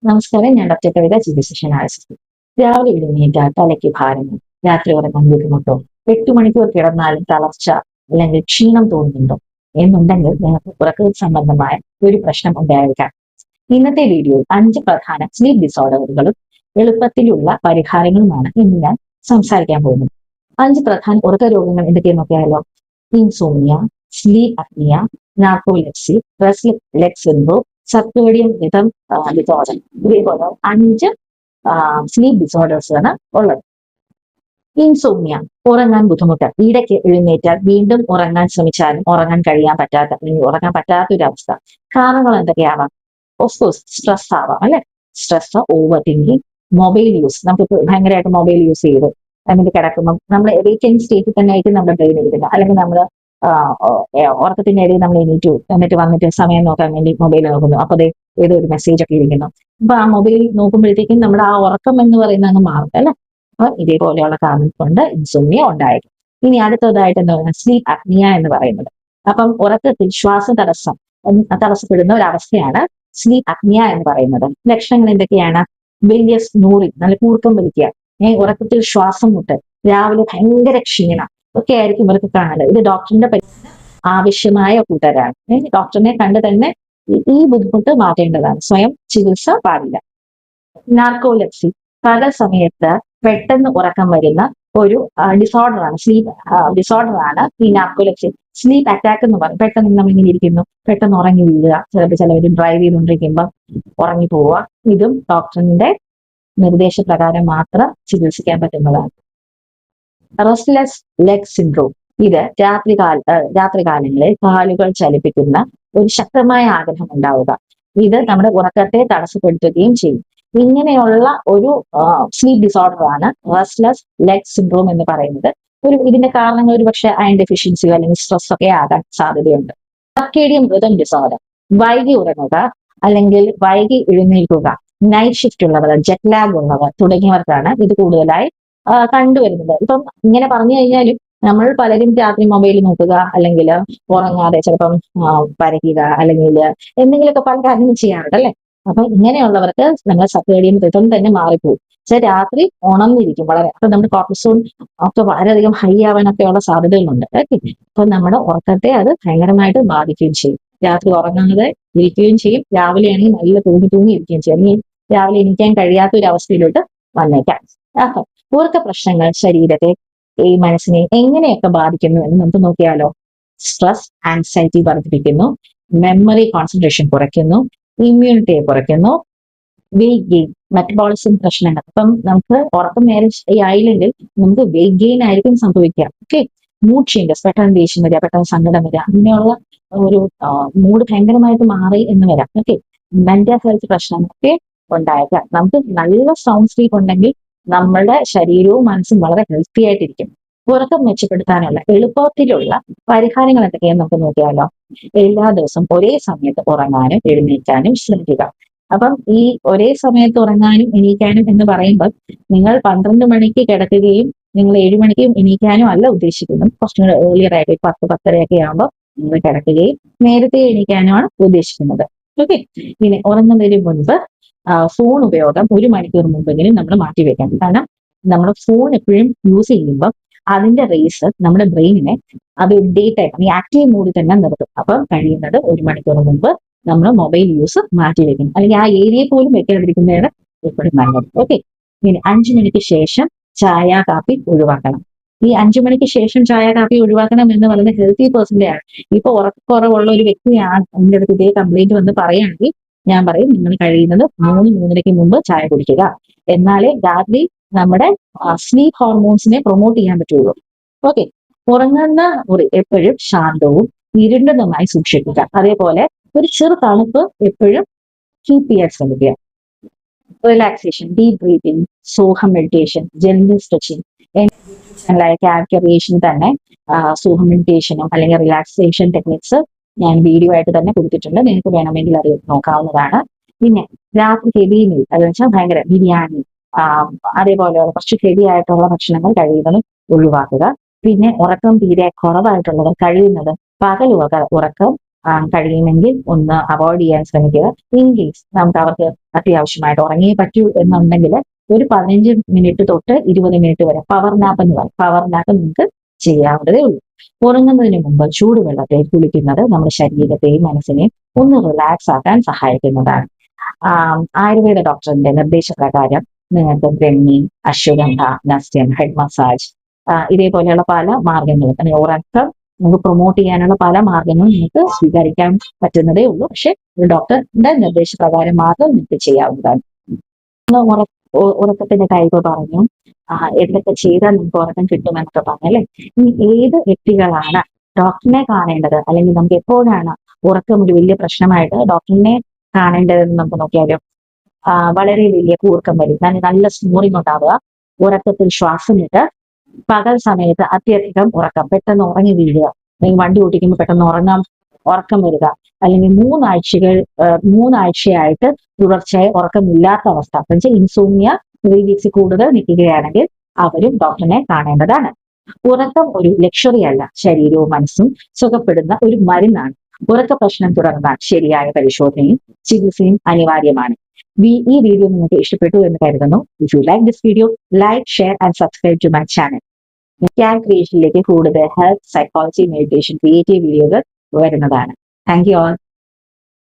നമസ്കാരം. ഞാൻ ഡോക്ടർ കവിത, chief physician ആശുപത്രി. രാവിലെ എഴുന്നേറ്റാൽ തലയ്ക്ക് ഭാരമോ, രാത്രി ഉറങ്ങാൻ ബുദ്ധിമുട്ടോ, 8 മണിക്കൂർ കിടന്നാലും തളർച്ച അല്ലെങ്കിൽ ക്ഷീണം തോന്നുന്നുണ്ടോ എന്നുണ്ടെങ്കിൽ നിങ്ങൾക്ക് ഉറക്ക സംബന്ധമായ ഒരു പ്രശ്നം ഉണ്ടായേക്കാം. ഇന്നത്തെ വീഡിയോയിൽ 5 പ്രധാന സ്ലീപ്പ് ഡിസോർഡറുകളും എളുപ്പത്തിലുള്ള പരിഹാരങ്ങളുമാണ് ഇന്ന് ഞാൻ സംസാരിക്കാൻ പോകുന്നത്. 5 പ്രധാന ഉറക്ക രോഗങ്ങൾ എന്തൊക്കെയെന്ന് നോക്കിയാലോ? Insomnia, sleep apnoea, narcolepsy, restless leg syndrome, circadian rhythm disorder. ഇതേപോലെ 5 സ്ലീപ്പ് ഡിസോർഡേഴ്സ് ആണ് ഉള്ളത്. ഇൻസോമിയ, ഉറങ്ങാൻ ബുദ്ധിമുട്ട്. ഇടയ്ക്ക് എഴുന്നേറ്റാൽ വീണ്ടും ഉറങ്ങാൻ ശ്രമിച്ചാലും ഉറങ്ങാൻ കഴിയാൻ പറ്റാത്ത അല്ലെങ്കിൽ ഉറങ്ങാൻ പറ്റാത്ത ഒരു അവസ്ഥ. കാരണങ്ങൾ എന്തൊക്കെയാവാം? ഓഫ്കോഴ്സ് സ്ട്രെസ് ആവാം, അല്ലെ? Stress, over thinking, mobile use. നമുക്ക് ഭയങ്കരമായിട്ട് മൊബൈൽ യൂസ് ചെയ്ത് എന്നിട്ട് കിടക്കുമ്പോൾ നമ്മൾ വേക്കൻഡ് സ്റ്റേറ്റിൽ തന്നെ ആയിരിക്കും നമ്മുടെ ബ്രെയിൻ ഇരിക്കുന്നത്. അല്ലെങ്കിൽ നമ്മൾ ഉറക്കത്തിന്റെ ഇടയിൽ നമ്മൾ എണീറ്റു എന്നിട്ട് വന്നിട്ട് സമയം നോക്കാൻ വേണ്ടി മൊബൈൽ നോക്കുന്നു. അപ്പൊ അതെ ഏതോ ഒരു മെസ്സേജ് ഒക്കെ ഇരിക്കുന്നു. അപ്പൊ ആ മൊബൈൽ നോക്കുമ്പോഴത്തേക്കും നമ്മുടെ ആ ഉറക്കം എന്ന് പറയുന്നത് അങ്ങ് മാറും, അല്ലെ? അപ്പൊ ഇതേപോലെയുള്ള കാരണം കൊണ്ട് ഇൻസോമിയ ഉണ്ടായിരിക്കും. ഇനി അടുത്തതായിട്ട് എന്താ പറയുക? സ്ലീപ്പ് അപ്നിയ എന്ന് പറയുന്നത്. അപ്പം ഉറക്കത്തിൽ തടസ്സപ്പെടുന്ന ഒരു അവസ്ഥയാണ് സ്ലീപ്പ് അപ്നിയ എന്ന് പറയുന്നത്. ലക്ഷണങ്ങൾ എന്തൊക്കെയാണ്? വലിയ സ്നൂറിങ്, നല്ല കൂർക്കം വലിക്കുക, ഉറക്കത്തിൽ ശ്വാസം മുട്ട്, രാവിലെ ഭയങ്കര ക്ഷീണം ഒക്കെ ആയിരിക്കും ഇവർക്ക് കാണുന്നത്. ഇത് ഡോക്ടറിന്റെ ആവശ്യമായ കൂട്ടരാണ്. ഡോക്ടറിനെ കണ്ട് തന്നെ ഈ ബുദ്ധിമുട്ട് മാറ്റേണ്ടതാണ്. സ്വയം ചികിത്സ പാടില്ല. നാർക്കോലെപ്സി, പകൽ സമയത്ത് പെട്ടെന്ന് ഉറക്കം വരുന്ന ഒരു ഡിസോർഡറാണ്, സ്ലീപ്പ് ഡിസോർഡറാണ് ഈ നാർക്കോലെപ്സി. സ്ലീപ്പ് അറ്റാക്ക് എന്ന് പറയും. പെട്ടെന്ന് നമ്മൾ ഇങ്ങനെ ഇരിക്കുന്നു, പെട്ടെന്ന് ഉറങ്ങി വീഴുക, ചിലവർ ഡ്രൈവ് ചെയ്തുകൊണ്ടിരിക്കുമ്പോൾ ഉറങ്ങി പോവുക. ഇതും ഡോക്ടറിന്റെ നിർദ്ദേശപ്രകാരം മാത്രം ചികിത്സിക്കാൻ പറ്റുന്നതാണ്. റെസ്റ്റ്ലെസ് ലെഗ് സിൻഡ്രോം, ഇത് രാത്രികാലങ്ങളിൽ കാലുകൾ ചലിപ്പിക്കുന്ന ഒരു ശക്തമായ ആഗ്രഹം ഉണ്ടാവുക. ഇത് നമ്മുടെ ഉറക്കത്തെ തടസ്സപ്പെടുത്തുകയും ചെയ്യും. ഇങ്ങനെയുള്ള ഒരു സ്ലീപ്പ് ഡിസോർഡർ ആണ് റെസ്റ്റ്ലെസ് ലെഗ് സിൻഡ്രോം എന്ന് പറയുന്നത്. ഇതിന്റെ കാരണങ്ങൾ ഒരു പക്ഷേ അയൺ ഡെഫിഷ്യൻസിയോ അല്ലെങ്കിൽ സ്ട്രെസ് ഒക്കെ ആകാൻ സാധ്യതയുണ്ട്. സർക്കേഡിയൻ റിതം ഡിസോർഡർ, വൈകി ഉറങ്ങുക അല്ലെങ്കിൽ വൈകി എഴുന്നേൽക്കുക, നൈറ്റ് ഷിഫ്റ്റ് ഉള്ളവർ, ജെറ്റ് ലാഗ് ഉള്ളവർ തുടങ്ങിയവർക്കാണ് ഇത് കൂടുതലായി കണ്ടുവരുന്നത്. ഇപ്പം ഇങ്ങനെ പറഞ്ഞു കഴിഞ്ഞാലും നമ്മൾ പലരും രാത്രി മൊബൈൽ നോക്കുക അല്ലെങ്കിൽ ഉറങ്ങാതെ ചിലപ്പം വരയ്ക്കുക അല്ലെങ്കിൽ എന്തെങ്കിലുമൊക്കെ പല കാര്യങ്ങൾ ചെയ്യാറുണ്ട്, അല്ലെ? അപ്പൊ ഇങ്ങനെയുള്ളവർക്ക് നമ്മൾ സർക്കേഡിയൻ റിതം തന്നെ മാറിപ്പോകും. പക്ഷെ രാത്രി ഉണർന്നിരിക്കും വളരെ. അപ്പൊ നമ്മുടെ കോർട്ടിസോൺ ഒക്കെ വളരെയധികം ഹൈ ആവാനൊക്കെയുള്ള സാധ്യതകളുണ്ട്. ഓക്കെ, അപ്പൊ നമ്മുടെ ഉറക്കത്തെ അത് ഭയങ്കരമായിട്ട് ബാധിക്കുകയും ചെയ്യും. രാത്രി ഉറങ്ങാതെ ഇരിക്കുകയും ചെയ്യും. രാവിലെയാണെങ്കിൽ നല്ല തൂങ്ങി ഇരിക്കുകയും ചെയ്യും. അല്ലെങ്കിൽ രാവിലെ എണീക്കാൻ കഴിയാത്ത ഒരു അവസ്ഥയിലോട്ട് വന്നേക്കാം. അപ്പൊ ഉറക്ക പ്രശ്നങ്ങൾ ശരീരത്തെ, ഈ മനസ്സിനെ എങ്ങനെയൊക്കെ ബാധിക്കുന്നു എന്ന് നമുക്ക് നോക്കിയാലോ? സ്ട്രെസ്, ആൻസൈറ്റി വർദ്ധിപ്പിക്കുന്നു, മെമ്മറി കോൺസെൻട്രേഷൻ കുറയ്ക്കുന്നു, ഇമ്മ്യൂണിറ്റിയെ കുറയ്ക്കുന്നു, വെയിറ്റ് ഗെയിൻ, മെറ്റബോളിസം പ്രശ്നങ്ങൾ. അപ്പം നമുക്ക് ഉറക്കം നേരെ ആയില്ലെങ്കിൽ നമുക്ക് വെയിറ്റ് ഗെയിൻ ആയിരിക്കും സംഭവിക്കുക. ഓക്കെ, മൂഡ് ചേഞ്ചസ്, പെട്ടെന്ന് ദേഷ്യം വരിക, പെട്ടെന്ന് സങ്കടം വരിക, അങ്ങനെയുള്ള ഒരു മൂഡ് ഭയങ്കരമായിട്ട് മാറി എന്ന് വരാം. ഓക്കെ, മെന്റൽ ഹെൽത്ത് പ്രശ്നങ്ങളൊക്കെ ഉണ്ടായേക്കാം. നമുക്ക് നല്ല സൗണ്ട് സ്ലീപ്പ് ഉണ്ടെങ്കിൽ നമ്മളുടെ ശരീരവും മനസ്സും വളരെ ഹെൽത്തി ആയിട്ടിരിക്കും. ഉറക്കം മെച്ചപ്പെടുത്താനുള്ള എളുപ്പത്തിലുള്ള പരിഹാരങ്ങൾ എന്തൊക്കെയാണെന്ന് നമുക്ക് നോക്കിയാലോ? എല്ലാ ദിവസവും ഒരേ സമയത്ത് ഉറങ്ങാനും എഴുന്നേൽക്കാനും ശ്രമിക്കുക. അപ്പം ഈ ഒരേ സമയത്ത് ഉറങ്ങാനും എണീക്കാനും എന്ന് പറയുമ്പോൾ നിങ്ങൾ 12 മണിക്ക് കിടക്കുകയും നിങ്ങൾ 7 മണിക്കും എണീക്കാനും അല്ല ഉദ്ദേശിക്കുന്നത്. കുറച്ചും കൂടെ ഏർലിയർ ആയിട്ട് 10-10:30 ആകുമ്പോൾ നിങ്ങൾ കിടക്കുകയും നേരത്തെ എണീക്കാനുമാണ് ഉദ്ദേശിക്കുന്നത്. ഓക്കെ, പിന്നെ ഉറങ്ങുന്നതിന് മുൻപ് ഫോൺ ഉപയോഗം 1 മണിക്കൂർ മുമ്പെങ്കിലും നമ്മൾ മാറ്റിവെക്കണം. കാരണം നമ്മുടെ ഫോൺ എപ്പോഴും യൂസ് ചെയ്യുമ്പോൾ അതിന്റെ റേസ് നമ്മുടെ ബ്രെയിനിനെ അത് ഡേ ടൈം ഈ ആക്റ്റീവ് മോഡിൽ തന്നെ നിർത്തും. അപ്പം കഴിയുന്നത് 1 മണിക്കൂർ മുമ്പ് നമ്മൾ മൊബൈൽ യൂസ് മാറ്റിവെക്കണം. അല്ലെങ്കിൽ ആ ഏരിയ പോലും വെക്കാതിരിക്കുന്നതാണ് എപ്പോഴും നല്ലത്. ഓക്കെ, ഇനി 5 മണിക്ക് ശേഷം ചായ കാപ്പി ഒഴിവാക്കണം. ഈ 5 മണിക്ക് ശേഷം ചായ കാപ്പി ഒഴിവാക്കണം എന്ന് പറയുന്നത് ഹെൽത്തി പേഴ്സന്റെ ആണ്. ഇപ്പൊ ഉറക്കക്കുറവുള്ള ഒരു വ്യക്തിയാണ് എന്റെ അടുത്ത് ഇതേ കംപ്ലൈന്റ് വന്ന് പറയുകയാണെങ്കിൽ ഞാൻ പറയും നിങ്ങൾ കഴിയുന്നത് 3-3:30 മുമ്പ് ചായ കുടിക്കുക. എന്നാലേ രാത്രി നമ്മുടെ സ്ലീപ്പ് ഹോർമോൺസിനെ പ്രൊമോട്ട് ചെയ്യാൻ പറ്റുള്ളൂ. ഓക്കെ, ഉറങ്ങുന്ന മുറി എപ്പോഴും ശാന്തവും ഇരുണ്ടതുമായി സൂക്ഷിക്കുക. അതേപോലെ ഒരു ചെറു തണുപ്പ് എപ്പോഴും കീപ്പ് ചെയ്യാൻ ശ്രമിക്കുക. Relaxation, deep breathing, Soham meditation, gentle stretching, ചാനലായ ക്രിയേഷൻ തന്നെ സോഹം മെഡിറ്റേഷനും അല്ലെങ്കിൽ റിലാക്സേഷൻ ടെക്നിക്സ് ഞാൻ വീഡിയോ ആയിട്ട് തന്നെ കൊടുത്തിട്ടുണ്ട്. നിങ്ങൾക്ക് വേണമെങ്കിൽ അത് നോക്കാവുന്നതാണ്. പിന്നെ രാത്രി ഹെവി മീൽ, അതെന്ന് വെച്ചാൽ ഭയങ്കര ബിരിയാണി, അതേപോലെയുള്ള കുറച്ച് ഹെവി ആയിട്ടുള്ള ഭക്ഷണങ്ങൾ കഴിയുന്നതും ഒഴിവാക്കുക. പിന്നെ ഉറക്കം തീരെ കുറവായിട്ടുള്ളവർ കഴിയുന്നത് പകൽ ഉറക്കം കഴിയുമെങ്കിൽ ഒന്ന് അവോയ്ഡ് ചെയ്യാൻ ശ്രമിക്കുക. ഇൻ കേസ് നമുക്ക് അവർക്ക് അത്യാവശ്യമായിട്ട് ഉറങ്ങിയേ പറ്റൂ എന്നുണ്ടെങ്കിൽ ഒരു 15 മിനിറ്റ് തൊട്ട് 20 മിനിറ്റ് വരെ പവർ നാപ്പ് എന്ന് പറയും. പവർ നാപ്പ് നിങ്ങൾക്ക് ചെയ്യാവുന്നതേ ഉള്ളൂ. ഉറങ്ങുന്നതിന് മുമ്പ് ചൂടുവെള്ളത്തിൽ കുളിക്കുന്നത് നമ്മുടെ ശരീരത്തെയും മനസ്സിനെയും ഒന്ന് റിലാക്സ് ആക്കാൻ സഹായിക്കുന്നതാണ്. ആയുർവേദ ഡോക്ടറിന്റെ നിർദ്ദേശപ്രകാരം നിങ്ങൾക്ക് ബ്രഹ്മി, അശ്വഗന്ധ, നസ്യം, ഹെഡ് മസാജ് ഇതേപോലെയുള്ള പല മാർഗങ്ങളും, അല്ലെങ്കിൽ ഉറക്കം നമുക്ക് പ്രൊമോട്ട് ചെയ്യാനുള്ള പല മാർഗങ്ങളും നിങ്ങൾക്ക് സ്വീകരിക്കാൻ പറ്റുന്നതേ ഉള്ളൂ. പക്ഷെ ഒരു ഡോക്ടറുടെ നിർദ്ദേശപ്രകാരം മാത്രം നിങ്ങൾക്ക് ചെയ്യാവുന്നതാണ്. ഉറക്കത്തിന്റെ ടൈപ്പ് പറഞ്ഞു, എന്തൊക്കെ ചെയ്താൽ നിങ്ങൾക്ക് ഉറക്കം കിട്ടുമെന്നൊക്കെ പറഞ്ഞല്ലേ. ഇനി ഏത് വ്യക്തികളാണ് ഡോക്ടറിനെ കാണേണ്ടത്, അല്ലെങ്കിൽ നമുക്ക് എപ്പോഴാണ് ഉറക്കം ഒരു വലിയ പ്രശ്നമായിട്ട് ഡോക്ടറിനെ കാണേണ്ടതെന്ന് നമുക്ക് നോക്കിയാലോ. വളരെ വലിയ കൂർക്കം വരും, നല്ല സ്നോറിങ് ഉണ്ടാവുക, ഉറക്കത്തിൽ ശ്വാസം വിട്ട് പകൽ സമയത്ത് അത്യധികം ഉറക്കം, പെട്ടെന്ന് ഉറങ്ങി വീഴുക, അല്ലെങ്കിൽ വണ്ടി ഓടിക്കുമ്പോൾ പെട്ടെന്ന് ഉറക്കം വരിക, അല്ലെങ്കിൽ മൂന്നാഴ്ചയായിട്ട് തുടർച്ചയായി ഉറക്കമില്ലാത്ത അവസ്ഥ, എന്നുവെച്ചാൽ ഇൻസോമിയ 3 വീക്സ് കൂടുതൽ നിൽക്കുകയാണെങ്കിൽ അവരും ഡോക്ടറിനെ കാണേണ്ടതാണ്. ഉറക്കം ഒരു ലക്ഷറി അല്ല, ശരീരവും മനസ്സും സുഖപ്പെടുന്ന ഒരു മരുന്നാണ്. ഉറക്ക പ്രശ്നം തുടർന്നാൽ ശരിയായ പരിശോധനയും ചികിത്സയും അനിവാര്യമാണ്. ഈ വീഡിയോ നിങ്ങൾക്ക് ഇഷ്ടപ്പെട്ടു എന്ന് കരുതുന്നു. If you like this video, like, share and subscribe to my channel. Can ക്രിയേഷനിലേക്ക് കൂടുതൽ ഹെൽത്ത്, സൈക്കോളജി, മെഡിറ്റേഷൻ, ക്രിയേറ്റീവ് വീഡിയോകൾ വരുന്നതാണ്. Thank you all.